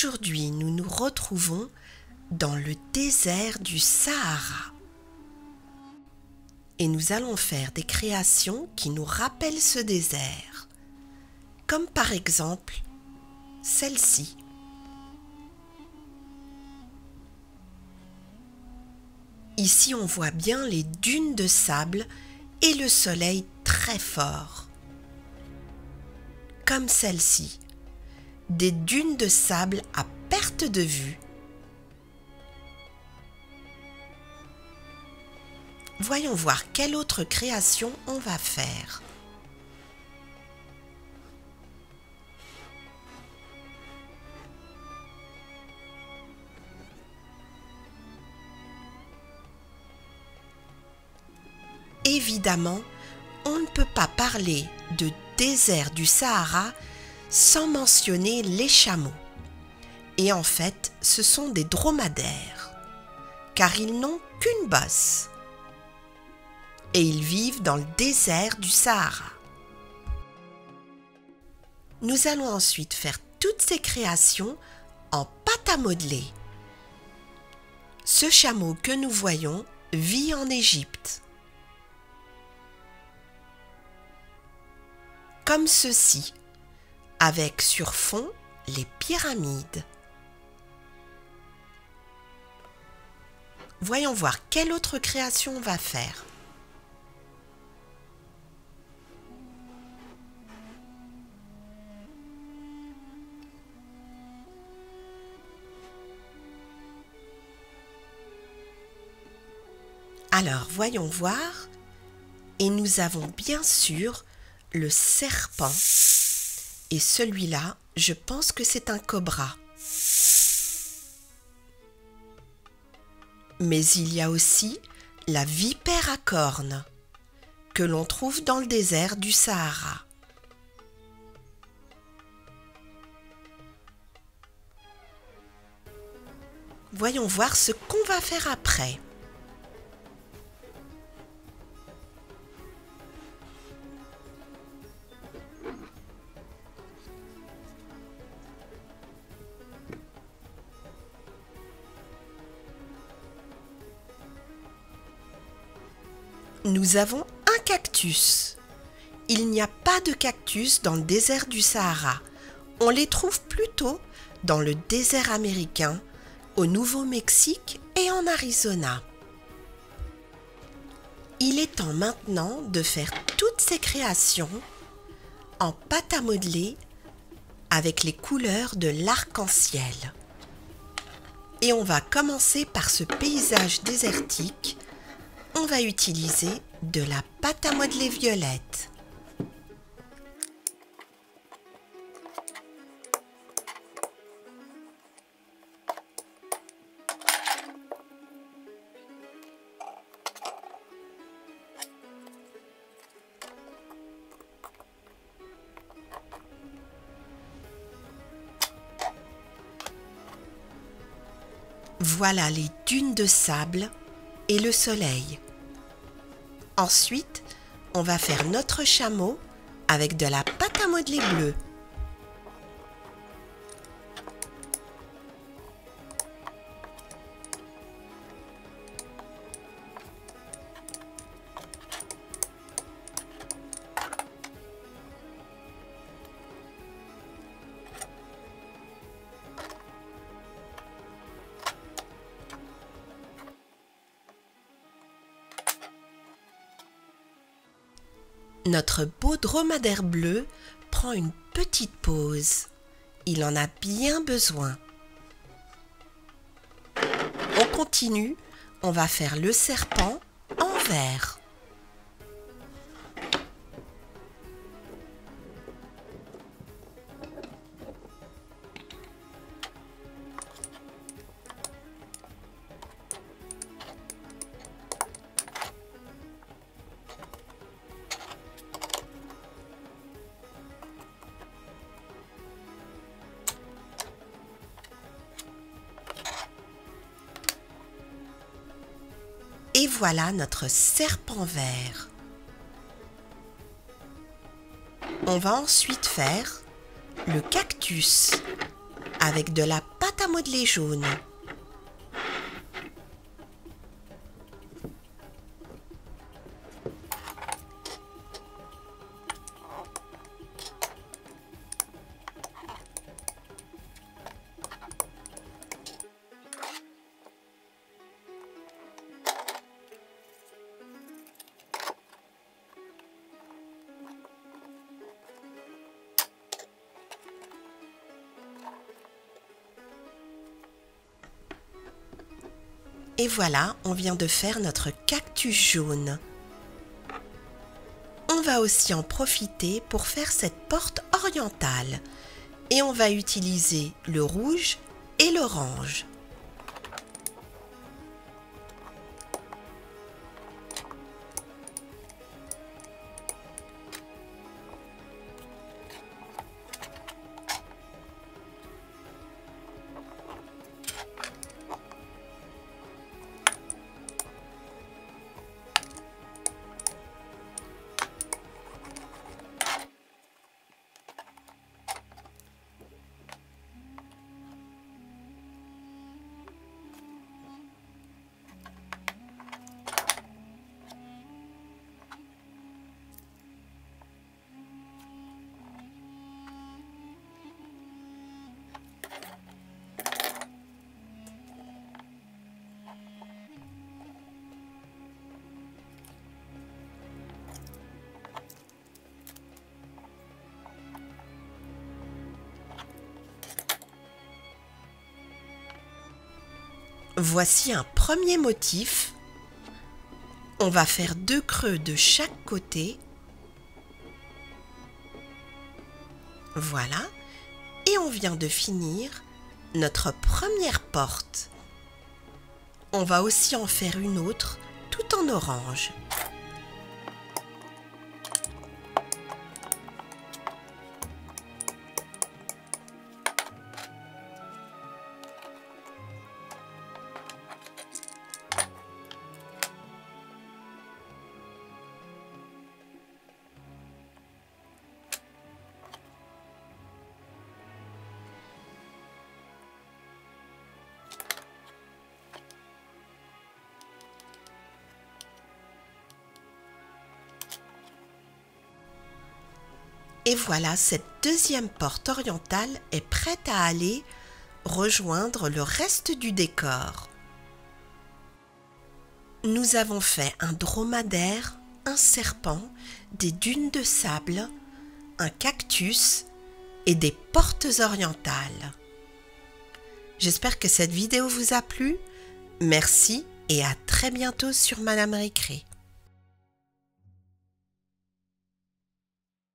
Aujourd'hui, nous nous retrouvons dans le désert du Sahara. Et nous allons faire des créations qui nous rappellent ce désert, comme par exemple celle-ci. Ici, on voit bien les dunes de sable et le soleil très fort. Comme celle-ci, des dunes de sable à perte de vue. Voyons voir quelle autre création on va faire. Évidemment, on ne peut pas parler de désert du Sahara sans mentionner les chameaux. Et en fait, ce sont des dromadaires, car ils n'ont qu'une bosse. Et ils vivent dans le désert du Sahara. Nous allons ensuite faire toutes ces créations en pâte à modeler. Ce chameau que nous voyons vit en Égypte. Comme ceci, avec sur fond les pyramides. Voyons voir quelle autre création on va faire. Alors, voyons voir. Et nous avons bien sûr le serpent. Et celui-là, je pense que c'est un cobra. Mais il y a aussi la vipère à cornes, que l'on trouve dans le désert du Sahara. Voyons voir ce qu'on va faire après. Nous avons un cactus. Il n'y a pas de cactus dans le désert du Sahara. On les trouve plutôt dans le désert américain, au Nouveau-Mexique et en Arizona. Il est temps maintenant de faire toutes ces créations en pâte à modeler avec les couleurs de l'arc-en-ciel. Et on va commencer par ce paysage désertique. On va utiliser de la pâte à modeler violette. Voilà les dunes de sable et le soleil. Ensuite, on va faire notre chameau avec de la pâte à modeler bleue. Notre beau dromadaire bleu prend une petite pause. Il en a bien besoin. On continue, on va faire le serpent en vert. Et voilà notre serpent vert. On va ensuite faire le cactus. avec de la pâte à modeler jaune. Et voilà, on vient de faire notre cactus jaune. On va aussi en profiter pour faire cette porte orientale. Et on va utiliser le rouge et l'orange. Voici un premier motif. On va faire 2 creux de chaque côté. Voilà. Et on vient de finir notre première porte. On va aussi en faire une autre tout en orange. Et voilà, cette deuxième porte orientale est prête à aller rejoindre le reste du décor. Nous avons fait un dromadaire, un serpent, des dunes de sable, un cactus et des portes orientales. J'espère que cette vidéo vous a plu. Merci et à très bientôt sur Madame Récré.